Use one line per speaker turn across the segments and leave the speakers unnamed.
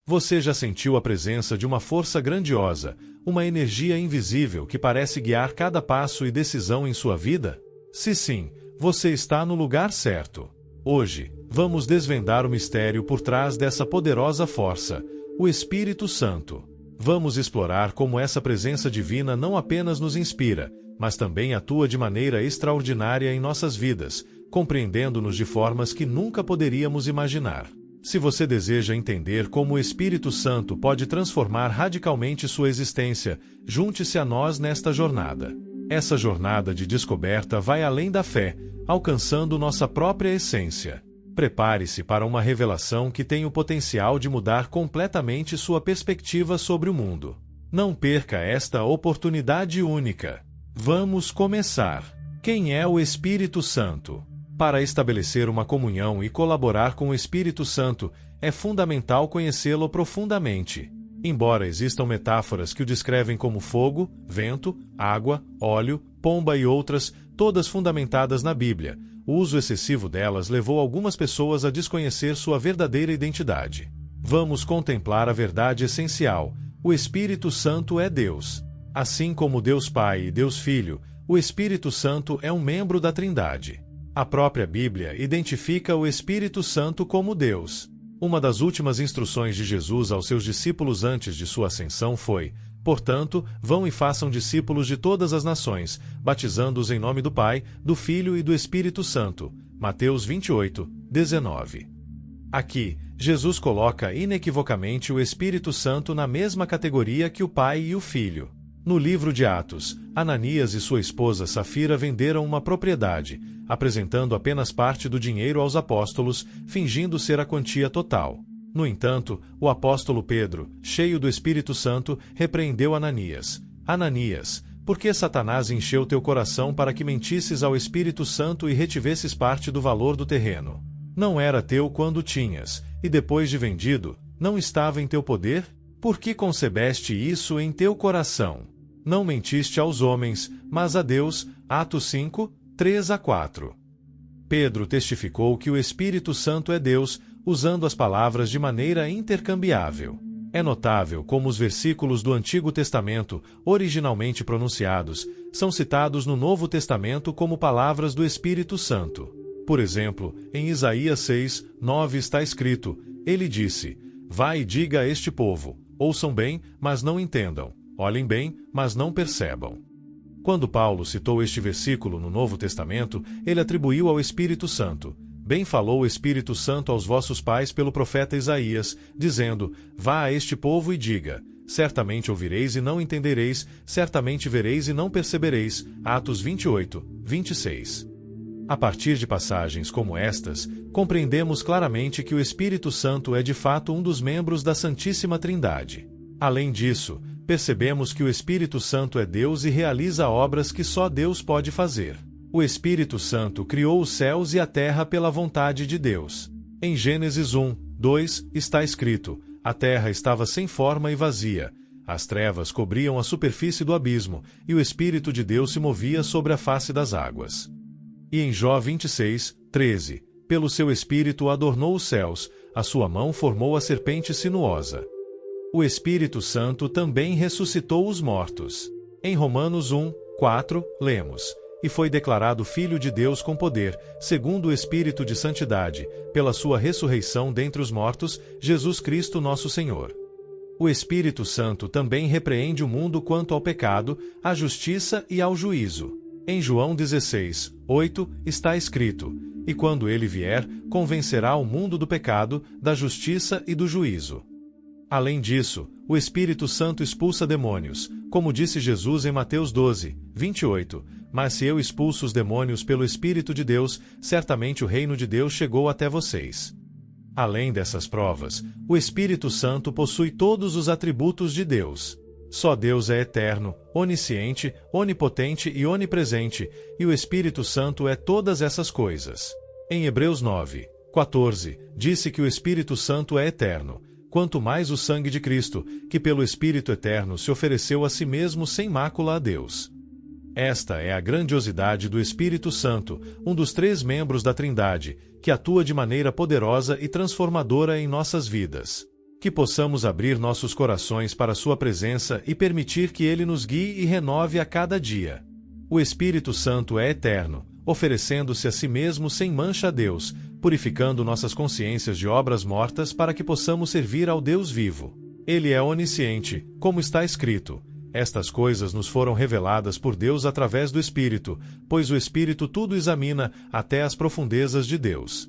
Você já sentiu a presença de uma força grandiosa, uma energia invisível que parece guiar cada passo e decisão em sua vida? Se sim, você está no lugar certo. Hoje, vamos desvendar o mistério por trás dessa poderosa força, o Espírito Santo. Vamos explorar como essa presença divina não apenas nos inspira, mas também atua de maneira extraordinária em nossas vidas, compreendendo-nos de formas que nunca poderíamos imaginar. Se você deseja entender como o Espírito Santo pode transformar radicalmente sua existência, junte-se a nós nesta jornada. Essa jornada de descoberta vai além da fé, alcançando nossa própria essência. Prepare-se para uma revelação que tem o potencial de mudar completamente sua perspectiva sobre o mundo. Não perca esta oportunidade única. Vamos começar. Quem é o Espírito Santo? Para estabelecer uma comunhão e colaborar com o Espírito Santo, é fundamental conhecê-lo profundamente. Embora existam metáforas que o descrevem como fogo, vento, água, óleo, pomba e outras, todas fundamentadas na Bíblia, o uso excessivo delas levou algumas pessoas a desconhecer sua verdadeira identidade. Vamos contemplar a verdade essencial: o Espírito Santo é Deus. Assim como Deus Pai e Deus Filho, o Espírito Santo é um membro da Trindade. A própria Bíblia identifica o Espírito Santo como Deus. Uma das últimas instruções de Jesus aos seus discípulos antes de sua ascensão foi: portanto, vão e façam discípulos de todas as nações, batizando-os em nome do Pai, do Filho e do Espírito Santo. Mateus 28, 19. Aqui, Jesus coloca inequivocamente o Espírito Santo na mesma categoria que o Pai e o Filho. No livro de Atos, Ananias e sua esposa Safira venderam uma propriedade, apresentando apenas parte do dinheiro aos apóstolos, fingindo ser a quantia total. No entanto, o apóstolo Pedro, cheio do Espírito Santo, repreendeu Ananias. Ananias, por que Satanás encheu teu coração para que mentisses ao Espírito Santo e retivesses parte do valor do terreno? Não era teu quando tinhas, e depois de vendido, não estava em teu poder? Por que concebeste isso em teu coração? Não mentiste aos homens, mas a Deus. Atos 5, 3-4. Pedro testificou que o Espírito Santo é Deus, usando as palavras de maneira intercambiável. É notável como os versículos do Antigo Testamento, originalmente pronunciados, são citados no Novo Testamento como palavras do Espírito Santo. Por exemplo, em Isaías 6, 9 está escrito: ele disse: vai e diga a este povo, ouçam bem, mas não entendam, olhem bem, mas não percebam. Quando Paulo citou este versículo no Novo Testamento, ele atribuiu ao Espírito Santo: bem falou o Espírito Santo aos vossos pais pelo profeta Isaías, dizendo: vá a este povo e diga, certamente ouvireis e não entendereis, certamente vereis e não percebereis. Atos 28, 26. A partir de passagens como estas, compreendemos claramente que o Espírito Santo é de fato um dos membros da Santíssima Trindade. Além disso, percebemos que o Espírito Santo é Deus e realiza obras que só Deus pode fazer. O Espírito Santo criou os céus e a terra pela vontade de Deus. Em Gênesis 1, 2, está escrito: a terra estava sem forma e vazia, as trevas cobriam a superfície do abismo, e o Espírito de Deus se movia sobre a face das águas. E em Jó 26, 13, pelo seu Espírito adornou os céus, a sua mão formou a serpente sinuosa. O Espírito Santo também ressuscitou os mortos. Em Romanos 1, 4, lemos: e foi declarado Filho de Deus com poder, segundo o Espírito de Santidade, pela sua ressurreição dentre os mortos, Jesus Cristo nosso Senhor. O Espírito Santo também repreende o mundo quanto ao pecado, à justiça e ao juízo. Em João 16, 8, está escrito: e quando ele vier, convencerá o mundo do pecado, da justiça e do juízo. Além disso, o Espírito Santo expulsa demônios, como disse Jesus em Mateus 12, 28, mas se eu expulso os demônios pelo Espírito de Deus, certamente o reino de Deus chegou até vocês. Além dessas provas, o Espírito Santo possui todos os atributos de Deus. Só Deus é eterno, onisciente, onipotente e onipresente, e o Espírito Santo é todas essas coisas. Em Hebreus 9, 14, disse que o Espírito Santo é eterno, quanto mais o sangue de Cristo, que pelo Espírito eterno se ofereceu a si mesmo sem mácula a Deus. Esta é a grandiosidade do Espírito Santo, um dos 3 membros da Trindade, que atua de maneira poderosa e transformadora em nossas vidas. Que possamos abrir nossos corações para sua presença e permitir que ele nos guie e renove a cada dia. O Espírito Santo é eterno, oferecendo-se a si mesmo sem mancha a Deus, purificando nossas consciências de obras mortas para que possamos servir ao Deus vivo. Ele é onisciente, como está escrito. Estas coisas nos foram reveladas por Deus através do Espírito, pois o Espírito tudo examina, até as profundezas de Deus.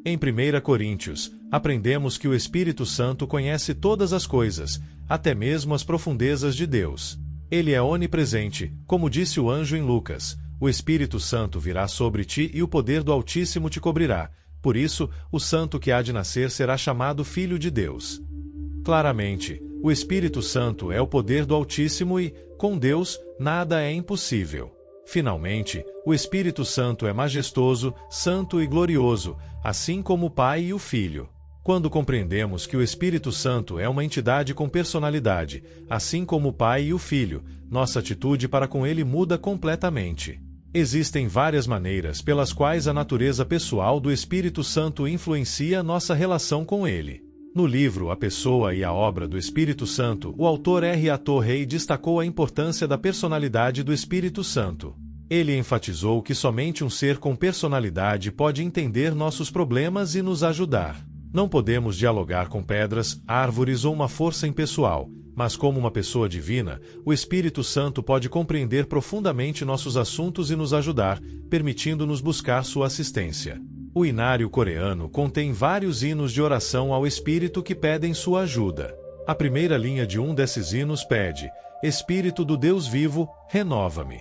Em 1 Coríntios, aprendemos que o Espírito Santo conhece todas as coisas, até mesmo as profundezas de Deus. Ele é onipresente, como disse o anjo em Lucas. O Espírito Santo virá sobre ti e o poder do Altíssimo te cobrirá. Por isso, o santo que há de nascer será chamado Filho de Deus. Claramente, o Espírito Santo é o poder do Altíssimo e, com Deus, nada é impossível. Finalmente, o Espírito Santo é majestoso, santo e glorioso, assim como o Pai e o Filho. Quando compreendemos que o Espírito Santo é uma entidade com personalidade, assim como o Pai e o Filho, nossa atitude para com ele muda completamente. Existem várias maneiras pelas quais a natureza pessoal do Espírito Santo influencia nossa relação com ele. No livro A Pessoa e a Obra do Espírito Santo, o autor R. A. Torrey destacou a importância da personalidade do Espírito Santo. Ele enfatizou que somente um ser com personalidade pode entender nossos problemas e nos ajudar. Não podemos dialogar com pedras, árvores ou uma força impessoal, mas como uma pessoa divina, o Espírito Santo pode compreender profundamente nossos assuntos e nos ajudar, permitindo-nos buscar sua assistência. O inário coreano contém vários hinos de oração ao Espírito que pedem sua ajuda. A primeira linha de um desses hinos pede: Espírito do Deus vivo, renova-me.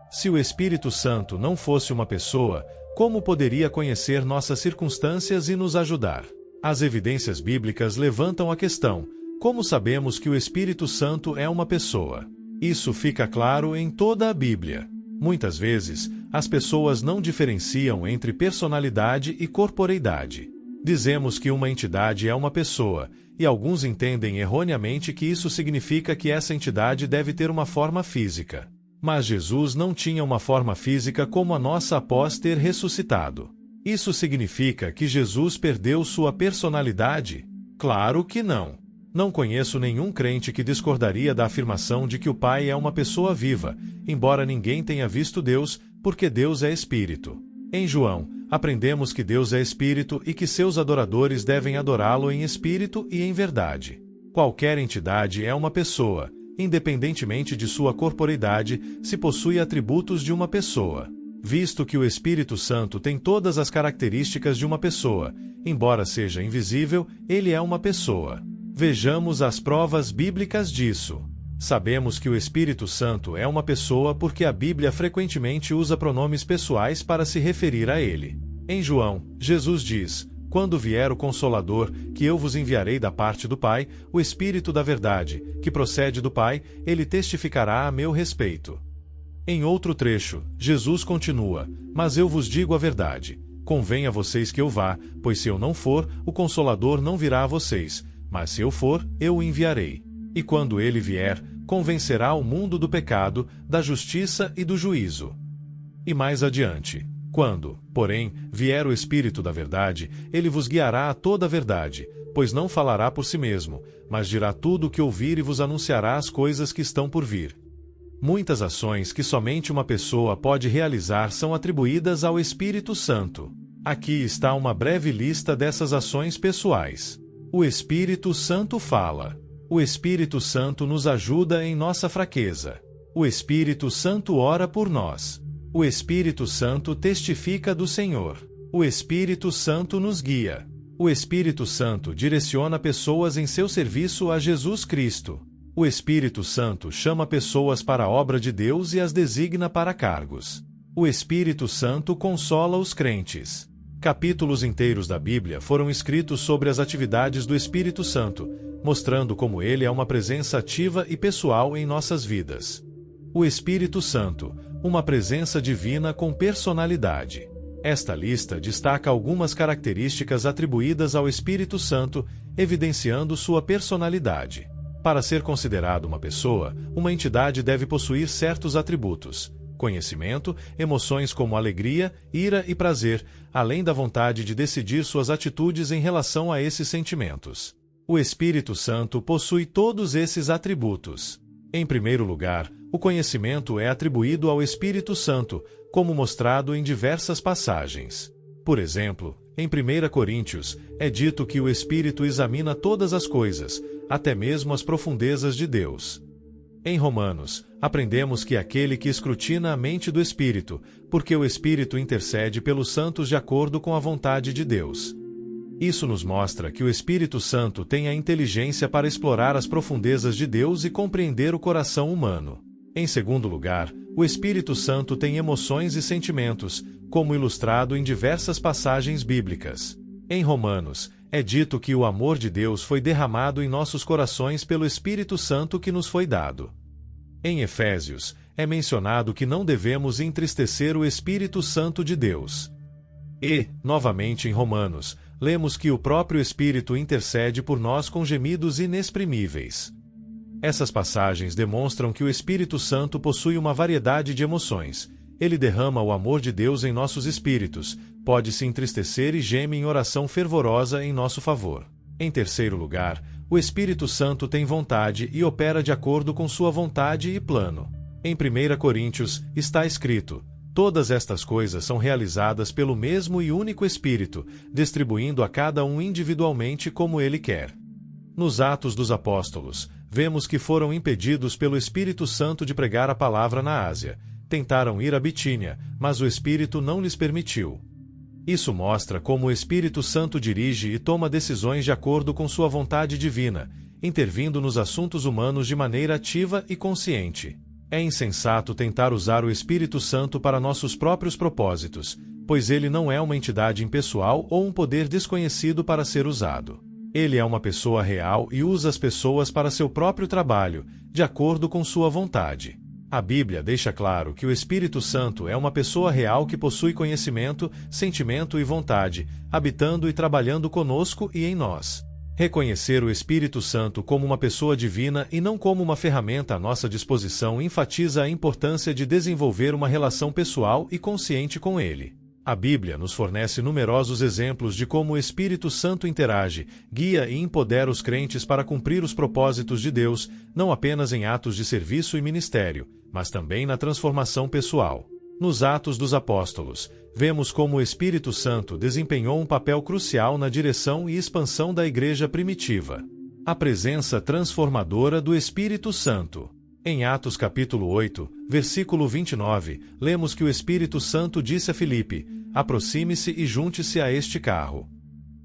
Se o Espírito Santo não fosse uma pessoa, como poderia conhecer nossas circunstâncias e nos ajudar? As evidências bíblicas levantam a questão: como sabemos que o Espírito Santo é uma pessoa? Isso fica claro em toda a Bíblia. Muitas vezes, as pessoas não diferenciam entre personalidade e corporeidade. Dizemos que uma entidade é uma pessoa, e alguns entendem erroneamente que isso significa que essa entidade deve ter uma forma física. Mas Jesus não tinha uma forma física como a nossa após ter ressuscitado. Isso significa que Jesus perdeu sua personalidade? Claro que não. Não conheço nenhum crente que discordaria da afirmação de que o Pai é uma pessoa viva, embora ninguém tenha visto Deus, porque Deus é Espírito. Em João, aprendemos que Deus é Espírito e que seus adoradores devem adorá-lo em espírito e em verdade. Qualquer entidade é uma pessoa, independentemente de sua corporeidade, se possui atributos de uma pessoa. Visto que o Espírito Santo tem todas as características de uma pessoa, embora seja invisível, ele é uma pessoa. Vejamos as provas bíblicas disso. Sabemos que o Espírito Santo é uma pessoa porque a Bíblia frequentemente usa pronomes pessoais para se referir a ele. Em João, Jesus diz: Quando vier o Consolador, que eu vos enviarei da parte do Pai, o Espírito da verdade, que procede do Pai, ele testificará a meu respeito. Em outro trecho, Jesus continua: Mas eu vos digo a verdade. Convém a vocês que eu vá, pois se eu não for, o Consolador não virá a vocês. Mas se eu for, eu o enviarei. E quando ele vier, convencerá o mundo do pecado, da justiça e do juízo. E mais adiante: Quando, porém, vier o Espírito da verdade, ele vos guiará a toda a verdade, pois não falará por si mesmo, mas dirá tudo o que ouvir e vos anunciará as coisas que estão por vir. Muitas ações que somente uma pessoa pode realizar são atribuídas ao Espírito Santo. Aqui está uma breve lista dessas ações pessoais. O Espírito Santo fala. O Espírito Santo nos ajuda em nossa fraqueza. O Espírito Santo ora por nós. O Espírito Santo testifica do Senhor. O Espírito Santo nos guia. O Espírito Santo direciona pessoas em seu serviço a Jesus Cristo. O Espírito Santo chama pessoas para a obra de Deus e as designa para cargos. O Espírito Santo consola os crentes. Capítulos inteiros da Bíblia foram escritos sobre as atividades do Espírito Santo, mostrando como ele é uma presença ativa e pessoal em nossas vidas. O Espírito Santo, uma presença divina com personalidade. Esta lista destaca algumas características atribuídas ao Espírito Santo, evidenciando sua personalidade. Para ser considerado uma pessoa, uma entidade deve possuir certos atributos: conhecimento, emoções como alegria, ira e prazer, além da vontade de decidir suas atitudes em relação a esses sentimentos. O Espírito Santo possui todos esses atributos. Em primeiro lugar, o conhecimento é atribuído ao Espírito Santo, como mostrado em diversas passagens. Por exemplo, em 1 Coríntios, é dito que o Espírito examina todas as coisas, até mesmo as profundezas de Deus. Em Romanos, aprendemos que aquele que escrutina a mente do Espírito, porque o Espírito intercede pelos santos de acordo com a vontade de Deus. Isso nos mostra que o Espírito Santo tem a inteligência para explorar as profundezas de Deus e compreender o coração humano. Em segundo lugar, o Espírito Santo tem emoções e sentimentos, como ilustrado em diversas passagens bíblicas. Em Romanos, é dito que o amor de Deus foi derramado em nossos corações pelo Espírito Santo que nos foi dado. Em Efésios, é mencionado que não devemos entristecer o Espírito Santo de Deus. E, novamente em Romanos, lemos que o próprio Espírito intercede por nós com gemidos inexprimíveis. Essas passagens demonstram que o Espírito Santo possui uma variedade de emoções. Ele derrama o amor de Deus em nossos espíritos, pode se entristecer e geme em oração fervorosa em nosso favor. Em terceiro lugar, o Espírito Santo tem vontade e opera de acordo com sua vontade e plano. Em 1 Coríntios, está escrito: todas estas coisas são realizadas pelo mesmo e único Espírito, distribuindo a cada um individualmente como ele quer. Nos Atos dos Apóstolos, vemos que foram impedidos pelo Espírito Santo de pregar a palavra na Ásia. Tentaram ir a Bitínia, mas o Espírito não lhes permitiu. Isso mostra como o Espírito Santo dirige e toma decisões de acordo com sua vontade divina, intervindo nos assuntos humanos de maneira ativa e consciente. É insensato tentar usar o Espírito Santo para nossos próprios propósitos, pois ele não é uma entidade impessoal ou um poder desconhecido para ser usado. Ele é uma pessoa real e usa as pessoas para seu próprio trabalho, de acordo com sua vontade. A Bíblia deixa claro que o Espírito Santo é uma pessoa real que possui conhecimento, sentimento e vontade, habitando e trabalhando conosco e em nós. Reconhecer o Espírito Santo como uma pessoa divina e não como uma ferramenta à nossa disposição enfatiza a importância de desenvolver uma relação pessoal e consciente com ele. A Bíblia nos fornece numerosos exemplos de como o Espírito Santo interage, guia e empodera os crentes para cumprir os propósitos de Deus, não apenas em atos de serviço e ministério, mas também na transformação pessoal. Nos Atos dos Apóstolos, vemos como o Espírito Santo desempenhou um papel crucial na direção e expansão da igreja primitiva. A presença transformadora do Espírito Santo. Em Atos capítulo 8, versículo 29, lemos que o Espírito Santo disse a Filipe: aproxime-se e junte-se a este carro.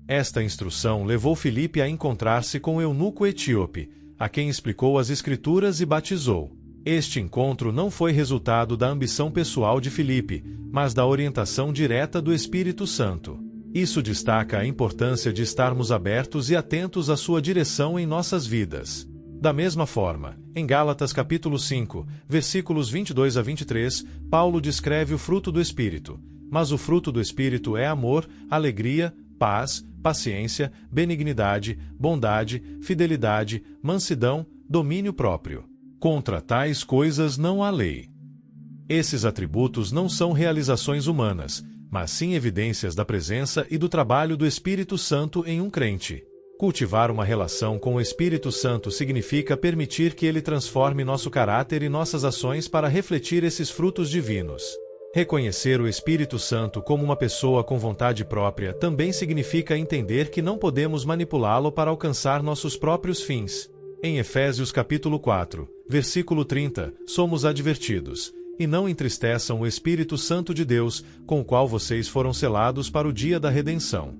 Esta instrução levou Filipe a encontrar-se com o eunuco etíope, a quem explicou as Escrituras e batizou. Este encontro não foi resultado da ambição pessoal de Filipe, mas da orientação direta do Espírito Santo. Isso destaca a importância de estarmos abertos e atentos à sua direção em nossas vidas. Da mesma forma, em Gálatas capítulo 5, versículos 22 a 23, Paulo descreve o fruto do Espírito. Mas o fruto do Espírito é amor, alegria, paz, paciência, benignidade, bondade, fidelidade, mansidão, domínio próprio. Contra tais coisas não há lei. Esses atributos não são realizações humanas, mas sim evidências da presença e do trabalho do Espírito Santo em um crente. Cultivar uma relação com o Espírito Santo significa permitir que ele transforme nosso caráter e nossas ações para refletir esses frutos divinos. Reconhecer o Espírito Santo como uma pessoa com vontade própria também significa entender que não podemos manipulá-lo para alcançar nossos próprios fins. Em Efésios capítulo 4, versículo 30, somos advertidos: e não entristeçam o Espírito Santo de Deus, com o qual vocês foram selados para o dia da redenção.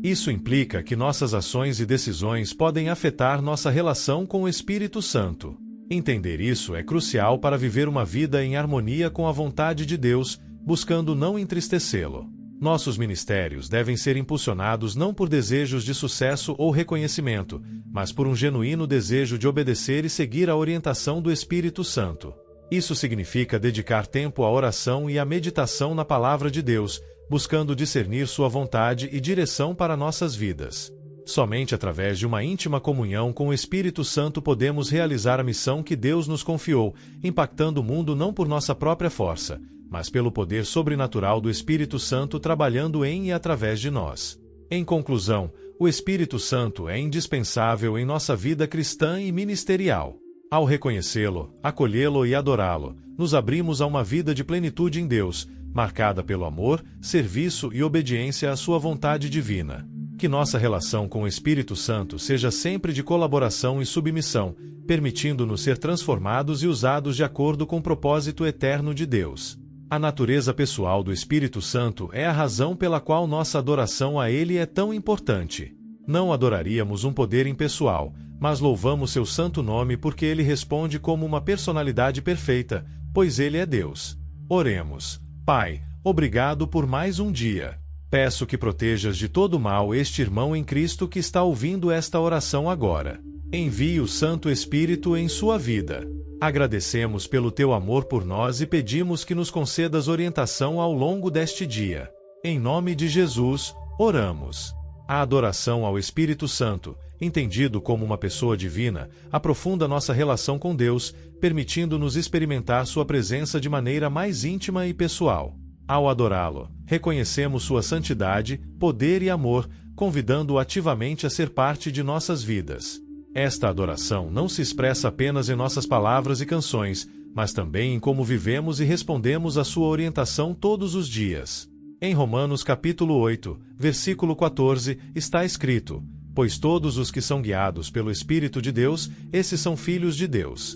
Isso implica que nossas ações e decisões podem afetar nossa relação com o Espírito Santo. Entender isso é crucial para viver uma vida em harmonia com a vontade de Deus, buscando não entristecê-lo. Nossos ministérios devem ser impulsionados não por desejos de sucesso ou reconhecimento, mas por um genuíno desejo de obedecer e seguir a orientação do Espírito Santo. Isso significa dedicar tempo à oração e à meditação na Palavra de Deus, buscando discernir sua vontade e direção para nossas vidas. Somente através de uma íntima comunhão com o Espírito Santo podemos realizar a missão que Deus nos confiou, impactando o mundo não por nossa própria força, mas pelo poder sobrenatural do Espírito Santo trabalhando em e através de nós. Em conclusão, O Espírito Santo é indispensável em nossa vida cristã e ministerial. Ao reconhecê-lo, acolhê-lo e adorá-lo, nos abrimos a uma vida de plenitude em Deus, marcada pelo amor, serviço e obediência à sua vontade divina. Que nossa relação com o Espírito Santo seja sempre de colaboração e submissão, permitindo-nos ser transformados e usados de acordo com o propósito eterno de Deus. A natureza pessoal do Espírito Santo é a razão pela qual nossa adoração a Ele é tão importante. Não adoraríamos um poder impessoal, mas louvamos seu santo nome porque Ele responde como uma personalidade perfeita, pois Ele é Deus. Oremos. Pai, obrigado por mais um dia. Peço que protejas de todo mal este irmão em Cristo que está ouvindo esta oração agora. Envie o Santo Espírito em sua vida. Agradecemos pelo teu amor por nós e pedimos que nos concedas orientação ao longo deste dia. Em nome de Jesus, oramos. A adoração ao Espírito Santo, entendido como uma pessoa divina, aprofunda nossa relação com Deus, permitindo-nos experimentar sua presença de maneira mais íntima e pessoal. Ao adorá-lo, reconhecemos sua santidade, poder e amor, convidando-o ativamente a ser parte de nossas vidas. Esta adoração não se expressa apenas em nossas palavras e canções, mas também em como vivemos e respondemos à sua orientação todos os dias. Em Romanos capítulo 8, versículo 14, está escrito: pois todos os que são guiados pelo Espírito de Deus, esses são filhos de Deus.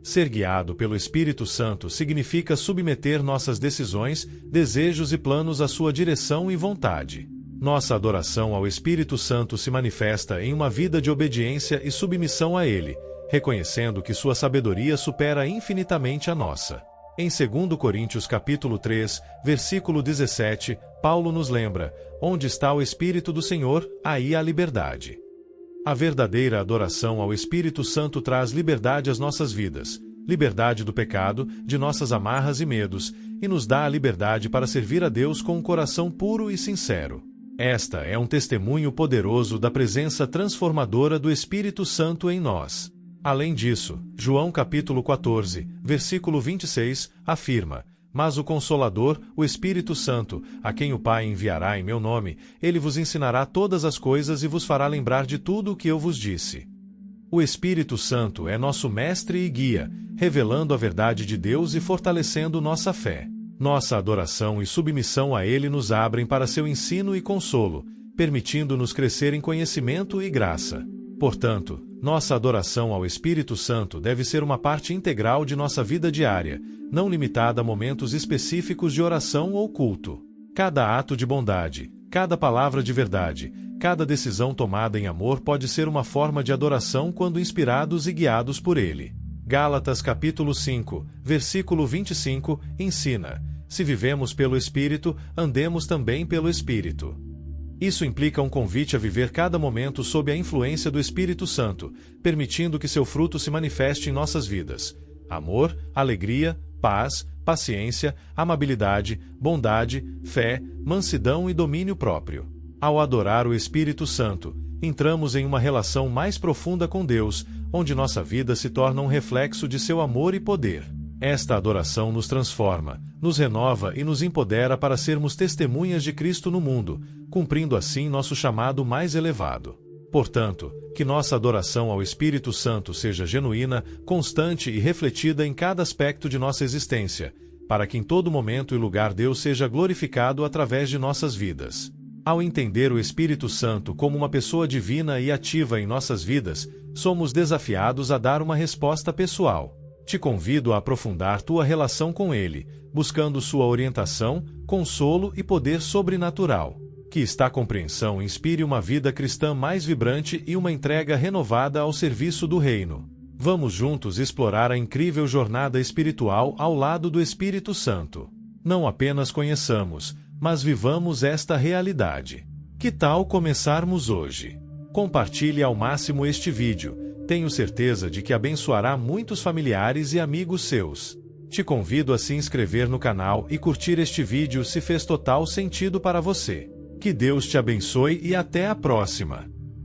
Ser guiado pelo Espírito Santo significa submeter nossas decisões, desejos e planos à sua direção e vontade. Nossa adoração ao Espírito Santo se manifesta em uma vida de obediência e submissão a Ele, reconhecendo que sua sabedoria supera infinitamente a nossa. Em 2 Coríntios capítulo 3, versículo 17, Paulo nos lembra: onde está o Espírito do Senhor, aí há liberdade. A verdadeira adoração ao Espírito Santo traz liberdade às nossas vidas, liberdade do pecado, de nossas amarras e medos, e nos dá a liberdade para servir a Deus com um coração puro e sincero. Esta é um testemunho poderoso da presença transformadora do Espírito Santo em nós. Além disso, João capítulo 14, versículo 26, afirma: mas o Consolador, o Espírito Santo, a quem o Pai enviará em meu nome, ele vos ensinará todas as coisas e vos fará lembrar de tudo o que eu vos disse. O Espírito Santo é nosso mestre e guia, revelando a verdade de Deus e fortalecendo nossa fé. Nossa adoração e submissão a Ele nos abrem para seu ensino e consolo, permitindo-nos crescer em conhecimento e graça. Portanto, nossa adoração ao Espírito Santo deve ser uma parte integral de nossa vida diária, não limitada a momentos específicos de oração ou culto. Cada ato de bondade, cada palavra de verdade, cada decisão tomada em amor pode ser uma forma de adoração quando inspirados e guiados por Ele. Gálatas capítulo 5, versículo 25, ensina: se vivemos pelo Espírito, andemos também pelo Espírito. Isso implica um convite a viver cada momento sob a influência do Espírito Santo, permitindo que seu fruto se manifeste em nossas vidas: amor, alegria, paz, paciência, amabilidade, bondade, fé, mansidão e domínio próprio. Ao adorar o Espírito Santo, entramos em uma relação mais profunda com Deus, onde nossa vida se torna um reflexo de seu amor e poder. Esta adoração nos transforma, nos renova e nos empodera para sermos testemunhas de Cristo no mundo, cumprindo assim nosso chamado mais elevado. Portanto, que nossa adoração ao Espírito Santo seja genuína, constante e refletida em cada aspecto de nossa existência, para que em todo momento e lugar Deus seja glorificado através de nossas vidas. Ao entender o Espírito Santo como uma pessoa divina e ativa em nossas vidas, somos desafiados a dar uma resposta pessoal. Te convido a aprofundar tua relação com Ele, buscando sua orientação, consolo e poder sobrenatural. Que esta compreensão inspire uma vida cristã mais vibrante e uma entrega renovada ao serviço do Reino. Vamos juntos explorar a incrível jornada espiritual ao lado do Espírito Santo. Não apenas conheçamos, mas vivamos esta realidade. Que tal começarmos hoje? Compartilhe ao máximo este vídeo. Tenho certeza de que abençoará muitos familiares e amigos seus. Te convido a se inscrever no canal e curtir este vídeo se fez total sentido para você. Que Deus te abençoe e até a próxima!